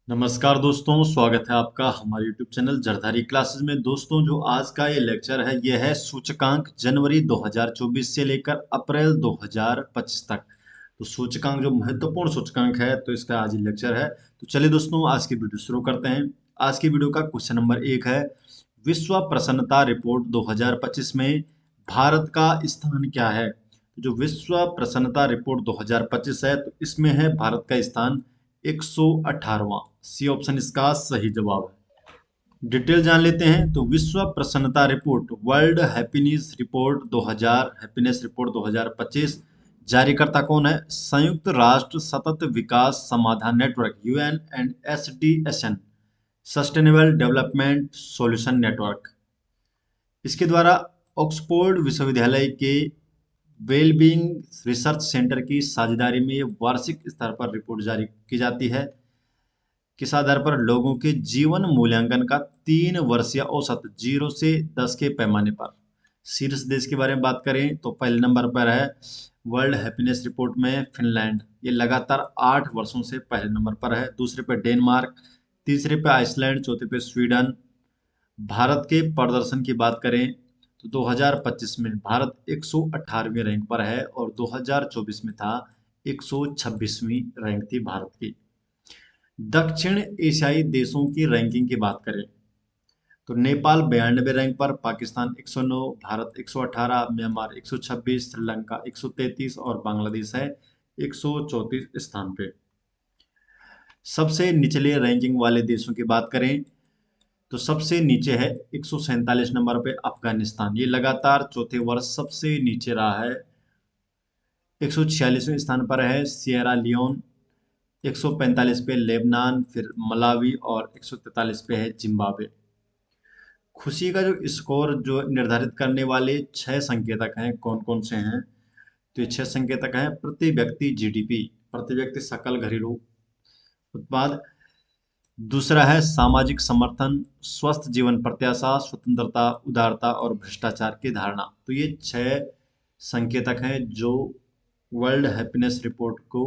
नमस्कार दोस्तों, स्वागत है आपका हमारे YouTube चैनल जरधारी क्लासेस में। दोस्तों, जो आज का ये लेक्चर है ये है सूचकांक जनवरी 2024 से लेकर अप्रैल 2025 तक। तो सूचकांक जो महत्वपूर्ण सूचकांक है तो इसका आज ही लेक्चर है। तो चलिए दोस्तों, आज की वीडियो शुरू करते हैं। आज की वीडियो का क्वेश्चन नंबर 1 है, विश्व प्रसन्नता रिपोर्ट 2025 में भारत का स्थान क्या है। तो जो विश्व प्रसन्नता रिपोर्ट 2025 है तो इसमें है भारत का स्थान 118वां। सी ऑप्शन इसका सही जवाब है। डिटेल जान लेते हैं। तो विश्व प्रसन्नता report, world happiness report 2000, happiness report 2025 जारीकर्ता कौन है? संयुक्त राष्ट्र सतत विकास समाधान नेटवर्क, UN and SDSN, sustainable development solution network. इसके द्वारा ऑक्सफोर्ड विश्वविद्यालय के वेलबींग रिसर्च सेंटर की साझेदारी में वार्षिक स्तर पर रिपोर्ट जारी की जाती है। किस आधार पर? लोगों के जीवन मूल्यांकन का 3 वर्षीय औसत 0 से 10 के पैमाने पर। शीर्ष देश के बारे में बात करें तो पहले नंबर पर है वर्ल्ड हैप्पीनेस रिपोर्ट में फिनलैंड, ये लगातार 8 वर्षों से पहले नंबर पर है। दूसरे पे डेनमार्क, तीसरे पे आइसलैंड, चौथे पे स्वीडन। भारत के प्रदर्शन की बात करें तो 2025 में भारत 118वें रैंक पर है और 2024 में था 126वीं रैंक थी भारत की। दक्षिण एशियाई देशों की रैंकिंग की बात करें तो नेपाल 92 रैंक पर, पाकिस्तान 109, भारत 118, म्यांमार 126, श्रीलंका 133 और बांग्लादेश है 134 स्थान पे। सबसे निचले रैंकिंग वाले देशों की बात करें तो सबसे नीचे है 147 नंबर पे अफगानिस्तान, ये लगातार चौथे वर्ष सबसे नीचे रहा है। 146वें स्थान पर है सियरा लियोन, 145 पे लेबनान, फिर मलावी और 143 पे है जिम्बाब्वे। खुशी का जो स्कोर जो निर्धारित करने वाले 6 संकेतक हैं कौन कौन से हैं? तो ये 6 संकेतक हैं प्रति व्यक्ति जीडीपी, प्रति व्यक्ति सकल घरेलू उत्पाद। दूसरा है सामाजिक समर्थन, स्वस्थ जीवन प्रत्याशा, स्वतंत्रता, उदारता और भ्रष्टाचार की धारणा। तो ये 6 संकेतक हैं जो वर्ल्ड हैप्पीनेस रिपोर्ट को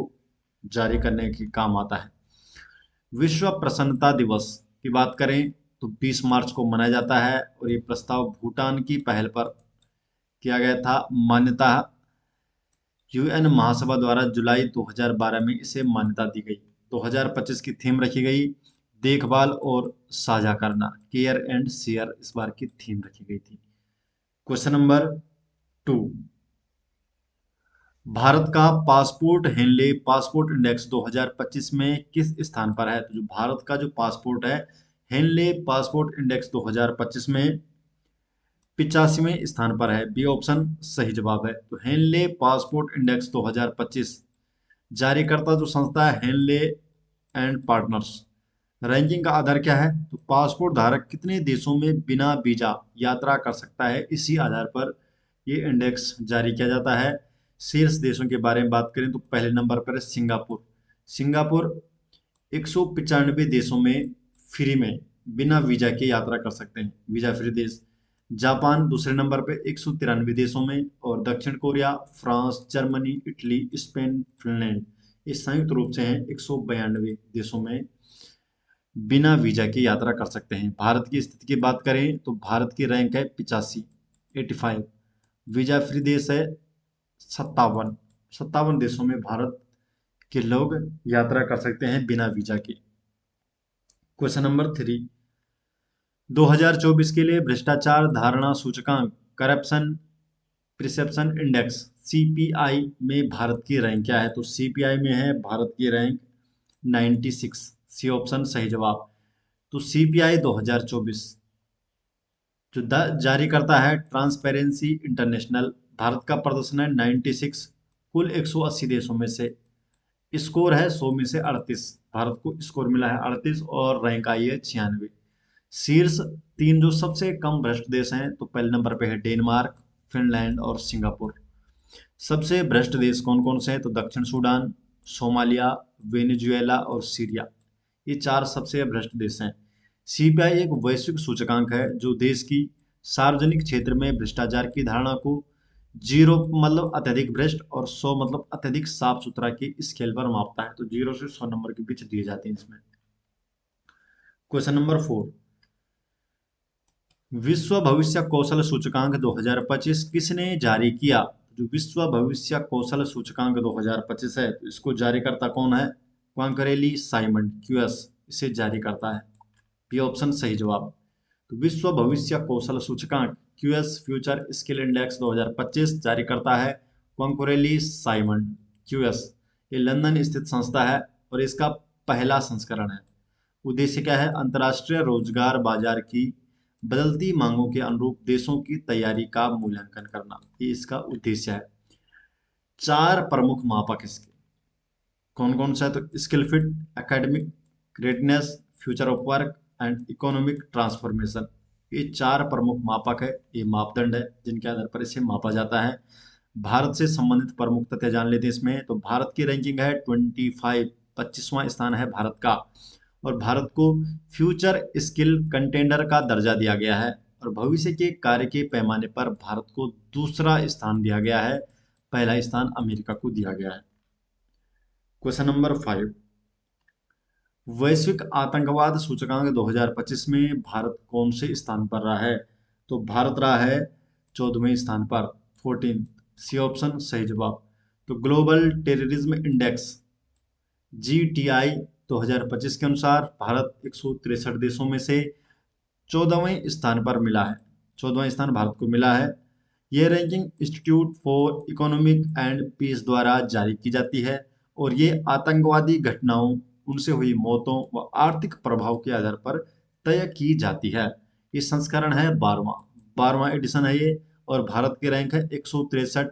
जारी करने के काम आता है। विश्व प्रसन्नता दिवस की बात करें तो 20 मार्च को मनाया जाता है और ये प्रस्ताव भूटान की पहल पर किया गया था। मान्यता यूएन महासभा द्वारा जुलाई 2012 में इसे मान्यता दी गई। 2025 की थीम रखी गई देखभाल और साझा करना, केयर एंड शेयर इस बार की थीम रखी गई थी। क्वेश्चन नंबर 2, भारत का पासपोर्ट हेनले पासपोर्ट इंडेक्स 2025 में किस स्थान पर है? तो जो भारत का जो पासपोर्ट है हेनले पासपोर्ट इंडेक्स 2025 में 85वें स्थान पर है। बी ऑप्शन सही जवाब है। तो हेनले पासपोर्ट इंडेक्स 2025 जारीकर्ता जो संस्था है हेनले एंड पार्टनर्स। रैंकिंग का आधार क्या है? तो पासपोर्ट धारक कितने देशों में बिना वीजा यात्रा कर सकता है, इसी आधार पर ये इंडेक्स जारी किया जाता है। शीर्ष देशों के बारे में बात करें तो पहले नंबर पर है सिंगापुर। सिंगापुर 195 देशों में फ्री में बिना वीजा के यात्रा कर सकते हैं, वीजा फ्री देश। जापान दूसरे नंबर पे 193 देशों में, और दक्षिण Korea, France, Germany, Italy, Spain, Finland ये संयुक्त रूप से हैं 192 देशों में बिना वीजा की यात्रा कर सकते हैं। भारत की स्थिति की बात करें तो भारत की रैंक है 85, 85। वीजा फ्री देश है 57, 57 देशों में भारत के लोग यात्रा कर सकते हैं बिना वीजा के। क्वेश्चन नंबर 3, 2024 के लिए भ्रष्टाचार धारणा सूचकांक, करप्शन परसेप्शन इंडेक्स, सीपीआई में भारत की रैंक क्या है? तो सीपीआई में है भारत की रैंक 96। सी ऑप्शन सही जवाब। तो सीपीआई 2024 जो जारी करता है ट्रांसपेरेंसी इंटरनेशनल, भारत का प्रदर्शन है 96 कुल 180 देशों में से। स्कोर है 100 में से 38, भारत को स्कोर मिला है 38 और रैंक आई है 96। शीर्ष 3 जो सबसे कम भ्रष्ट देश हैं तो पहले नंबर पे है डेनमार्क, फिनलैंड और सिंगापुर। सबसे भ्रष्ट देश कौन कौन से हैं? तो दक्षिण सूडान, सोमालिया, वेनेजुएला और सीरिया, ये 4 सबसे भ्रष्ट देश हैं। सीपीआई एक वैश्विक सूचकांक है जो देश की सार्वजनिक क्षेत्र में भ्रष्टाचार की धारणा को 0 मतलब अत्यधिक भ्रष्ट और 100 मतलब अत्यधिक साफ सुथरा की स्केल पर मापता है। तो 0 से 100 नंबर के बीच दिए जाते हैं इसमें। क्वेश्चन नंबर 4, विश्व भविष्य कौशल सूचकांक 2025 किसने जारी किया? जो विश्व भविष्य कौशल सूचकांक 2025 है, तो इसको जारी करता कौन है? क्वांकरेली साइमंड क्यूएस इसे जारी करता है। बी ऑप्शन सही जवाब। तो विश्व भविष्य कौशल सूचकांक क्यूएस फ्यूचर स्किल इंडेक्स 2025 जारी करता है क्वांकरेली साइमंड क्यूएस। ये लंदन स्थित संस्था है और इसका पहला संस्करण है। उद्देश्य क्या है? अंतर्राष्ट्रीय रोजगार बाजार की बदलती मांगों के अनुरूप देशों की तैयारी का मूल्यांकन करना, ये इसका उद्देश्य है। 4 प्रमुख मापक इसके कौन कौन सा है? तो skill fit, academic redness, future of work and economic transformation. ये 4 प्रमुख मापक है, ये मापदंड है जिनके आधार पर इसे मापा जाता है। भारत से संबंधित प्रमुख तथ्य जान लेते हैं इसमें। तो भारत की रैंकिंग है 25वां स्थान है भारत का, और भारत को फ्यूचर स्किल कंटेंडर का दर्जा दिया गया है, और भविष्य के कार्य के पैमाने पर भारत को दूसरा स्थान दिया गया है, पहला स्थान अमेरिका को दिया गया है। क्वेश्चन नंबर 5, वैश्विक आतंकवाद सूचकांक 2025 में भारत कौन से स्थान पर रहा है? तो भारत रहा है 14वें स्थान पर, 14। सी ऑप्शन सही जवाब। तो ग्लोबल टेररिज्म इंडेक्स GTI 2025 के अनुसार भारत 163 देशों में से 14वें स्थान पर मिला है। 14वां स्थान भारत को मिला है। यह ranking institute for economic and peace द्वारा जारी की जाती है, और ये आतंकवादी घटनाओं, उनसे हुई मौतों व आर्थिक प्रभाव के आधार पर तय की जाती है। ये संस्करण है 12वां एडिशन है ये, और भारत की रैंक है 163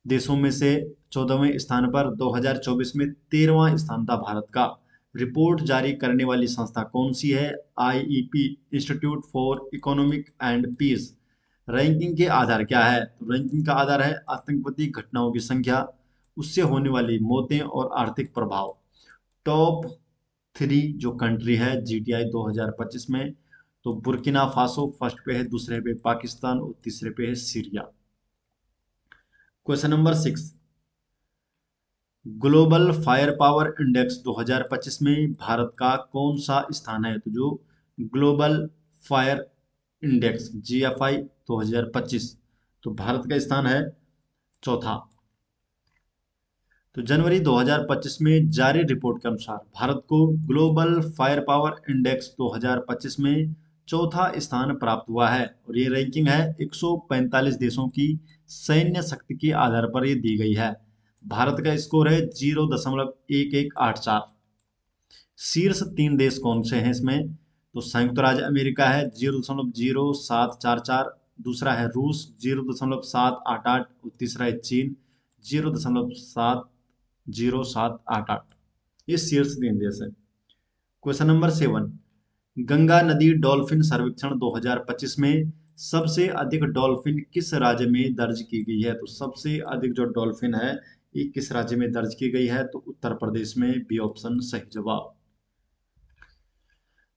देशों में से 14वें स्थान पर। 2024 में 13वां स्थान था भारत का। रिपोर्ट जारी करने वाली संस्था कौन सी है? IEP, institute for economic and peace. Ranking के आधार क्या है? तो रैंकिंग का आधार है आतंकवादी घटनाओं की संख्या, उससे होने वाली मौतें और आर्थिक प्रभाव। टॉप 3 जो कंट्री है GTI 2025 में, तो बुर्किना फासो फर्स्ट पे है, दूसरे पे पाकिस्तान और तीसरे पे है Syria. Question number 6, global fire power index 2025 में भारत का कौन सा स्थान है? तो जो ग्लोबल फायर इंडेक्स GFI 2025, तो भारत का स्थान है चौथा। तो जनवरी 2025 में जारी रिपोर्ट के अनुसार भारत को ग्लोबल फायर पावर इंडेक्स 2025 में चौथा स्थान प्राप्त हुआ है, और ये रैंकिंग है 145 देशों की सैन्य शक्ति के आधार पर ये दी गई है। भारत का स्कोर है 0.1184। शीर्ष 3 देश कौन से हैं इसमें? तो संयुक्त राज्य अमेरिका है 0.0744, दूसरा है रूस 0.788, और तीसरा है चीन 0.0788। ये शीर्ष 3 देश है। क्वेश्चन नंबर 7, गंगा नदी डॉल्फिन सर्वेक्षण 2025 में सबसे अधिक डॉल्फिन किस राज्य में दर्ज की गई है? तो सबसे अधिक जो डॉल्फिन है ये किस राज्य में दर्ज की गई है? तो उत्तर प्रदेश में, बी ऑप्शन सही जवाब।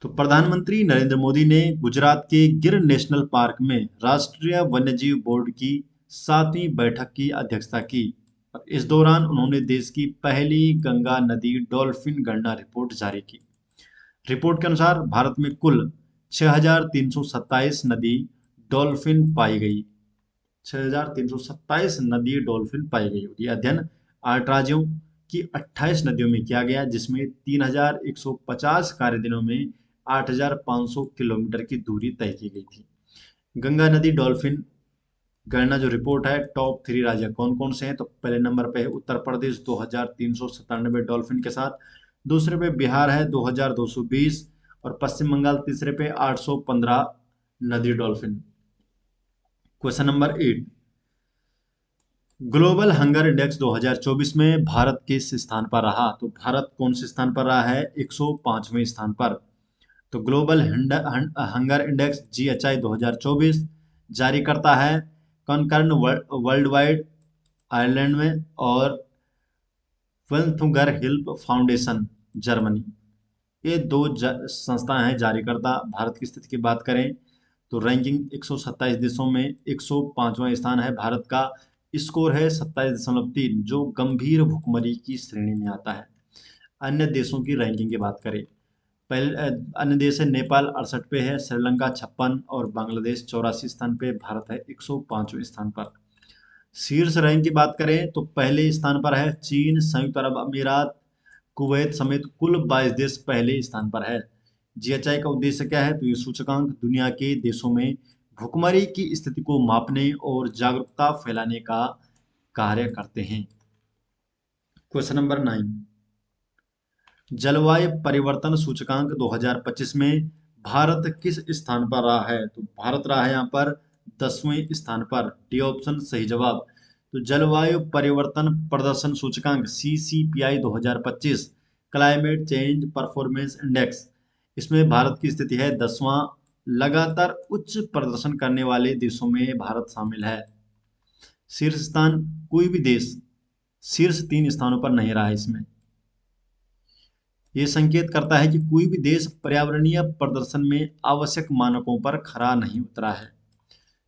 तो प्रधानमंत्री नरेंद्र मोदी ने गुजरात के गिर नेशनल पार्क में राष्ट्रीय वन्यजीव बोर्ड की 7वीं बैठक की अध्यक्षता की, और इस दौरान उन्होंने देश की पहली गंगा नदी डॉल्फिन गणना रिपोर्ट जारी की। रिपोर्ट के अनुसार भारत में कुल 6,327 नदी डॉल्फिन पाई गई। 6,327 नदी डॉल्फिन पाई गई। ये अध्ययन 8 राज्यों की 28 नदियों में किया गया, जिसमें 3,150 कार्य दिनों में 8,500 किलोमीटर की दूरी तय की गई थी। गंगा नदी डॉल्फिन गणना जो रिपोर्ट है, टॉप 3 राज्य कौन कौन से हैं? तो पहले नंबर पे है उत्तर प्रदेश 2,397 डॉल्फिन के साथ, दूसरे पे बिहार है 2,220, और पश्चिम बंगाल तीसरे पे 815 नदी dolphin. Question number 8, global hunger index 2024 में भारत किस स्थान पर रहा? तो भारत कौन से स्थान पर रहा है? 105वें स्थान पर। तो ग्लोबल हंगर इंडेक्स GHI 2024 जारी करता है कॉनकर्न वर्ल्ड वाइड आयरलैंड में, और वेल्थुगर हिल्प फाउंडेशन जर्मनी। ये दो संस्थाएं हैं जारीकर्ता। भारत की स्थिति की बात करें तो रैंकिंग 127 देशों में 105वां स्थान है भारत का। स्कोर है 27.3, जो गंभीर भुखमरी की श्रेणी में आता है। अन्य देशों की रैंकिंग की बात करें, पहले अन्य देश है नेपाल 68 पे है, श्रीलंका 56 और बांग्लादेश 84 स्थान पे, भारत है 105वें स्थान पर। शीर्ष रैंक की बात करें तो पहले स्थान पर है चीन, संयुक्त अरब अमीरात, कुवैत समेत कुल 22 देश पहले स्थान पर है। जीएचआई का उद्देश्य क्या है? तो ये सूचकांक दुनिया के देशों में भुखमरी की स्थिति को मापने और जागरूकता फैलाने का कार्य करते हैं। क्वेश्चन नंबर 9, जलवायु परिवर्तन सूचकांक 2025 में भारत किस स्थान पर रहा है? तो भारत रहा है यहाँ पर 10वें स्थान पर। डी ऑप्शन सही जवाब। तो जलवायु परिवर्तन प्रदर्शन सूचकांक CCPI 2025 climate change performance index, इसमें भारत की स्थिति है 10वां। लगातार उच्च प्रदर्शन करने वाले देशों में भारत शामिल है। शीर्ष स्थान कोई भी देश शीर्ष 3 स्थानों पर नहीं रहा है। इसमें यह संकेत करता है कि कोई भी देश पर्यावरणीय प्रदर्शन में आवश्यक मानकों पर खरा नहीं उतरा है।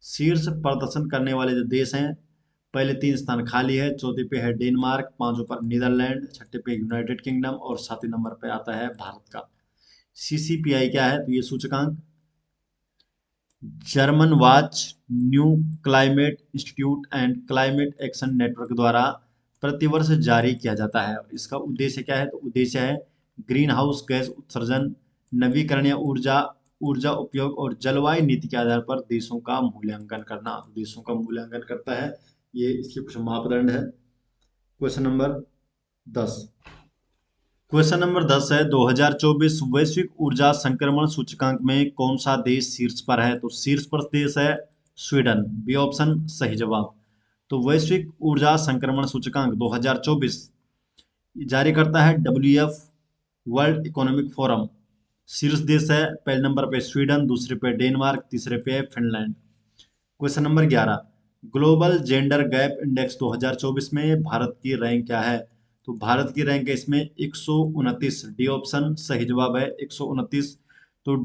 शीर्ष प्रदर्शन करने वाले जो देश हैं, पहले 3 स्थान खाली है। चौथे पे है डेनमार्क, 5वें पर नीदरलैंड, छठे पे यूनाइटेड किंगडम और 7वें नंबर पे आता है भारत का। CCPI क्या है? तो ये सूचकांक German watch, new climate institute and climate action network द्वारा प्रतिवर्ष जारी किया जाता है। इसका उद्देश्य क्या है? तो उद्देश्य है ग्रीन हाउस गैस उत्सर्जन, नवीकरणीय ऊर्जा, ऊर्जा उपयोग और जलवायु नीति के आधार पर देशों का मूल्यांकन करना। देशों का मूल्यांकन करता है, ये इसके कुछ मापदंड है। क्वेश्चन नंबर 10, क्वेश्चन नंबर 10 है 2024 वैश्विक ऊर्जा संक्रमण सूचकांक में कौन सा देश शीर्ष पर है? तो शीर्ष पर देश है स्वीडन। बी ऑप्शन सही जवाब। तो वैश्विक ऊर्जा संक्रमण सूचकांक 2024 जारी करता है WEF, वर्ल्ड इकोनॉमिक फोरम। शीर्ष देश है पहले नंबर पे स्वीडन, दूसरे पे डेनमार्क, तीसरे पे Finland. Question number 11, global gender gap index 2024 में भारत की रैंक क्या है? तो भारत की रैंक है इसमें 129। डी ऑप्शन सही जवाब है 129। तो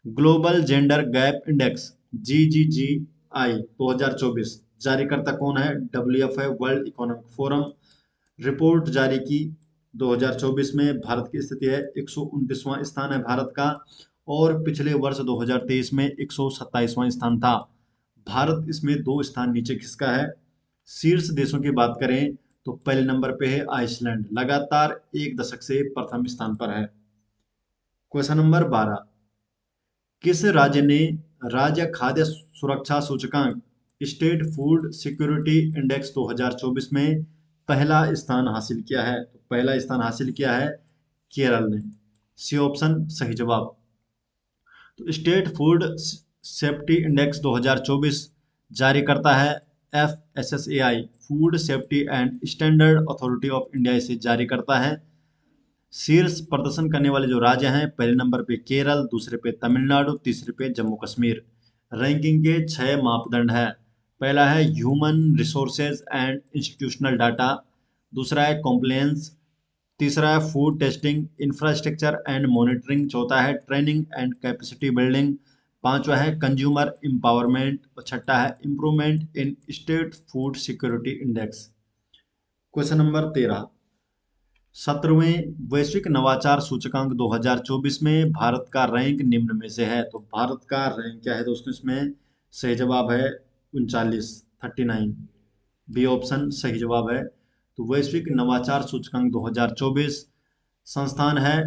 global gender gap index GGGI 2024 जारी करता कौन है? WEF है, वर्ल्ड इकोनॉमिक फोरम। रिपोर्ट जारी की 2024 में। भारत की स्थिति है 129वां स्थान है भारत का, और पिछले वर्ष 2023 में 127वां स्थान था। भारत इसमें 2 स्थान नीचे खिसका है। शीर्ष देशों की बात करें तो पहले नंबर पे है आइसलैंड, लगातार 1 दशक से प्रथम स्थान पर है। क्वेश्चन नंबर 12, किस राज्य ने राज्य खाद्य सुरक्षा सूचकांक स्टेट फूड सिक्योरिटी इंडेक्स 2024 में पहला स्थान हासिल किया है? तो पहला स्थान हासिल किया है केरल ने। सी ऑप्शन सही जवाब। तो स्टेट फूड सेफ्टी इंडेक्स 2024 जारी करता है FSSAI, food safety and standard authority of India इसे जारी करता है। शीर्ष प्रदर्शन करने वाले जो राज्य हैं, पहले नंबर पे केरल, दूसरे पे तमिलनाडु, तीसरे पे जम्मू कश्मीर। रैंकिंग के 6 मापदंड है। पहला है human resources and institutional data, दूसरा है कॉम्प्लायंस, तीसरा है food testing infrastructure and monitoring, चौथा है ट्रेनिंग एंड कैपेसिटी बिल्डिंग, पांचवा है कंज्यूमर एम्पावरमेंट और छठा है improvement in state food security index. Question number 13, 17वें वैश्विक नवाचार सूचकांक 2024 में भारत का रैंक निम्न में से है। तो भारत का रैंक क्या है दोस्तों? इसमें सही जवाब है 39। बी ऑप्शन सही जवाब है। तो वैश्विक नवाचार सूचकांक 2024 संस्थान है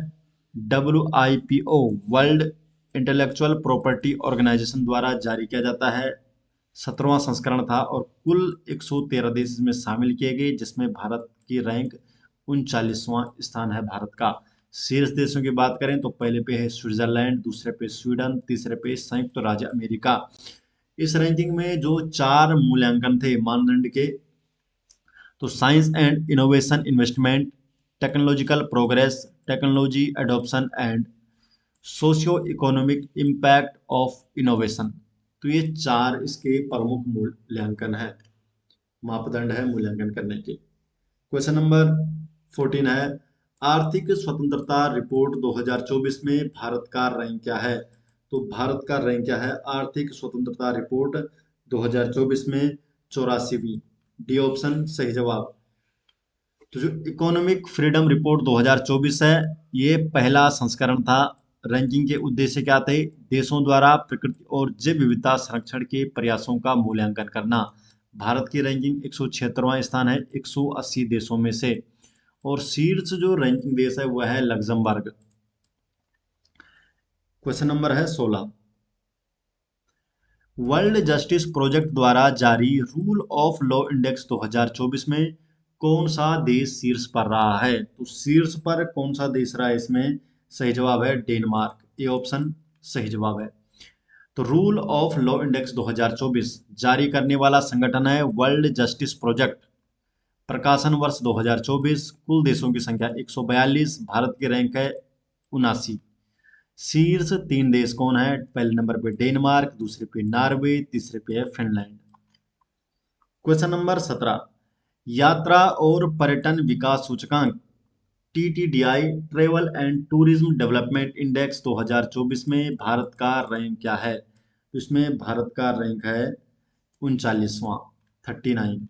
WIPO, world intellectual property organisation द्वारा जारी किया जाता है। 17वां संस्करण था और कुल 113 देश इसमें शामिल किए गए, जिसमें भारत की रैंक 39वां स्थान है भारत का। शीर्ष देशों की बात करें तो पहले पे है स्विट्जरलैंड, दूसरे पे स्वीडन, तीसरे पे संयुक्त राज्य अमेरिका। इस रैंकिंग में जो 4 मूल्यांकन थे मानदंड के, तो science and innovation investment, technological progress, technology adoption and socio economic impact of innovation. तो ये 4 इसके प्रमुख मूल्यांकन है, मापदंड है मूल्यांकन करने के। क्वेश्चन नंबर 14 है आर्थिक स्वतंत्रता रिपोर्ट 2024 में भारत का रैंक क्या है? तो भारत का रैंक क्या है आर्थिक स्वतंत्रता रिपोर्ट 2024 में? 84वीं। डी ऑप्शन सही जवाब। तो जो इकोनॉमिक फ्रीडम रिपोर्ट 2024 है, ये पहला संस्करण था। रैंकिंग के उद्देश्य क्या थे? देशों द्वारा प्रकृति और जैव विविधता संरक्षण के प्रयासों का मूल्यांकन करना। भारत की रैंकिंग 176वां स्थान है 180 देशों में से। और शीर्ष जो रैंकिंग देश है वह है लग्जमबर्ग। क्वेश्चन नंबर है 16। वर्ल्ड जस्टिस प्रोजेक्ट द्वारा जारी रूल ऑफ लॉ इंडेक्स 2024 में कौन सा देश शीर्ष पर रहा है? तो शीर्ष पर कौन सा देश रहा है इसमें? सही जवाब है डेनमार्क। ये ऑप्शन सही जवाब है। तो रूल ऑफ लॉ इंडेक्स 2024 जारी करने वाला संगठन है वर्ल्ड जस्टिस प्रोजेक्ट। प्रकाशन वर्ष 2024। कुल देशों की संख्या 142। भारत की रैंक है 79। शीर्ष 3 देश कौन है? पहले नंबर पे डेनमार्क, दूसरे पे नॉर्वे, तीसरे पे है फिनलैंड। Question number 17। यात्रा और पर्यटन विकास सूचकांक TTDI travel and tourism development index 2024 में भारत का रैंक क्या है? तो इसमें भारत का रैंक है 39वां, 39।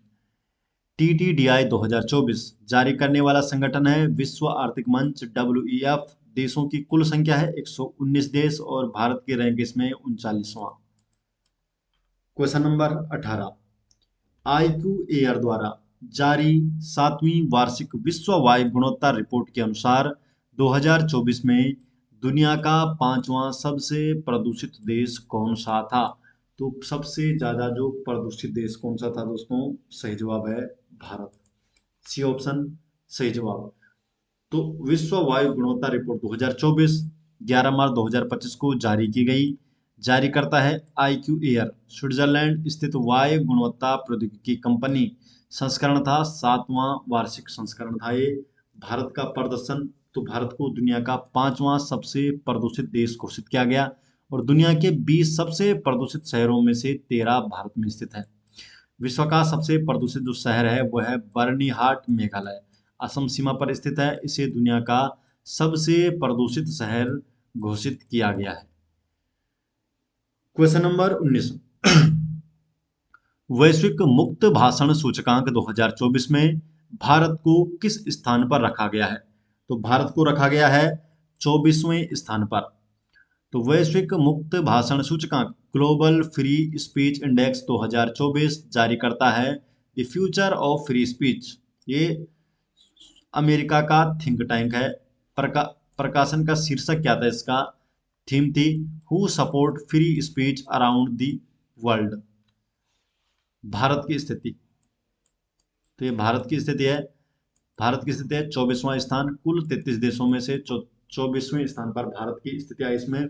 TTDI 2024 जारी करने वाला संगठन है विश्व आर्थिक मंच WEF। देशों की कुल संख्या है 119 देश और भारत की रैंक इसमें 39वां। Question number 18। IQAir द्वारा जारी 7वीं वार्षिक विश्व वायु गुणवत्ता रिपोर्ट के अनुसार 2024 में दुनिया का 5वां सबसे प्रदूषित देश कौन सा था? तो सबसे ज्यादा जो प्रदूषित देश कौन सा था दोस्तों? सही जवाब है भारत। सी ऑप्शन सही जवाब। तो विश्व वायु गुणवत्ता रिपोर्ट 2024 11 मार्च 2025 को जारी की गई। जारी करता है IQAir। स्विट्जरलैंड स्थित वायु गुणवत्ता प्रौद्योगिकी कंपनी। संस्करण था 7वां वार्षिक संस्करण था ये। भारत का प्रदर्शन, तो भारत को दुनिया का 5वां सबसे प्रदूषित देश घोषित किया गया और दुनिया के 20 सबसे प्रदूषित शहरों में से 13 भारत में स्थित है। विश्व का सबसे प्रदूषित जो शहर है वह है बर्निहाट, मेघालय। असम सीमा पर स्थित है। इसे दुनिया का सबसे प्रदूषित शहर घोषित किया गया है। Question number 19। वैश्विक मुक्त भाषण सूचकांक 2024 में भारत को किस स्थान पर रखा गया है? तो भारत को रखा गया है 24वें स्थान पर। तो वैश्विक मुक्त भाषण सूचकांक ग्लोबल फ्री स्पीच इंडेक्स 2024 जारी करता है the future of free speech. ये अमेरिका का थिंक टैंक है। प्रका, प्रकाशन का शीर्षक क्या था इसका? थीम थी who support free speech around the world. Bharat की स्थिति, तो ये भारत की स्थिति है। भारत की स्थिति है 24वां स्थान। कुल 33 देशों में से 24वें स्थान पर भारत की स्थिति है। इसमें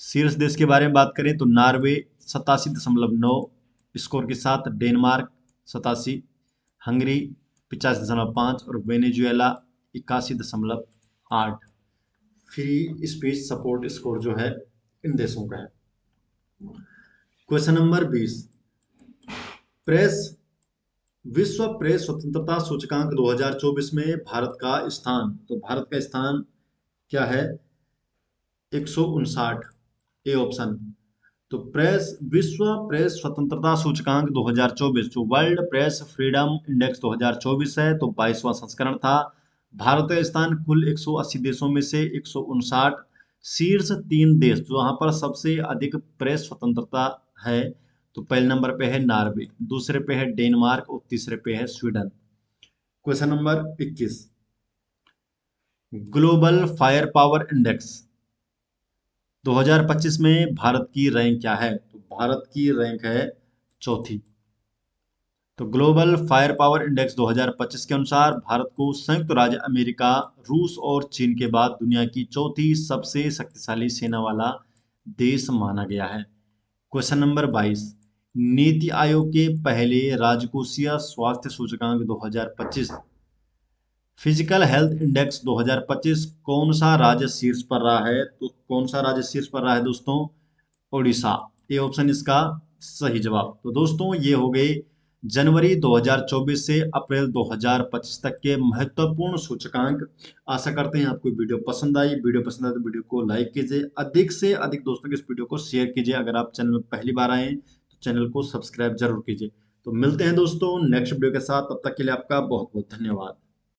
शीर्ष देश के बारे में बात करें तो नॉर्वे 87.9 स्कोर के साथ, डेनमार्क 87, हंगरी 85.5 और Venezuela 81.8। Free speech support score जो है इन देशों का है। Question number 20। प्रेस विश्व प्रेस स्वतंत्रता सूचकांक 2024 में भारत का स्थान, तो भारत का स्थान क्या है? 159। A option. तो विश्व प्रेस स्वतंत्रता सूचकांक 2024 जो वर्ल्ड प्रेस फ्रीडम इंडेक्स 2024 है, तो 22वां संस्करण था। भारत का स्थान कुल 180 देशों में से 159। शीर्ष 3 देश जहां पर सबसे अधिक प्रेस स्वतंत्रता है, तो पहले नंबर पे है नॉर्वे, दूसरे पे है डेनमार्क और तीसरे पे है Sweden. Question number 21। Global fire power index 2025 में भारत की रैंक क्या है? तो भारत की रैंक है 4थी। तो ग्लोबल फायर पावर इंडेक्स 2025 के अनुसार भारत को संयुक्त राज्य अमेरिका, रूस और चीन के बाद दुनिया की 4थी सबसे शक्तिशाली सेना वाला देश माना गया है। Question number 22। नीति आयोग के पहले राजकोषीय स्वास्थ्य सूचकांक 2025 फिजिकल हेल्थ इंडेक्स 2025 कौन सा राज्य शीर्ष पर रहा है? तो कौन सा राज्य शीर्ष पर रहा है दोस्तों? ओडिशा। ये ऑप्शन इसका सही जवाब। तो दोस्तों ये हो गए जनवरी 2024 से अप्रैल 2025 तक के महत्वपूर्ण सूचकांक। आशा करते हैं आपको वीडियो पसंद आई। वीडियो पसंद आए तो वीडियो को लाइक कीजिए, अधिक से अधिक दोस्तों को इस वीडियो को शेयर कीजिए। अगर आप चैनल में पहली बार आए तो चैनल को सब्सक्राइब जरूर कीजिए। तो मिलते हैं दोस्तों नेक्स्ट वीडियो के साथ, तब तक के लिए आपका बहुत बहुत धन्यवाद।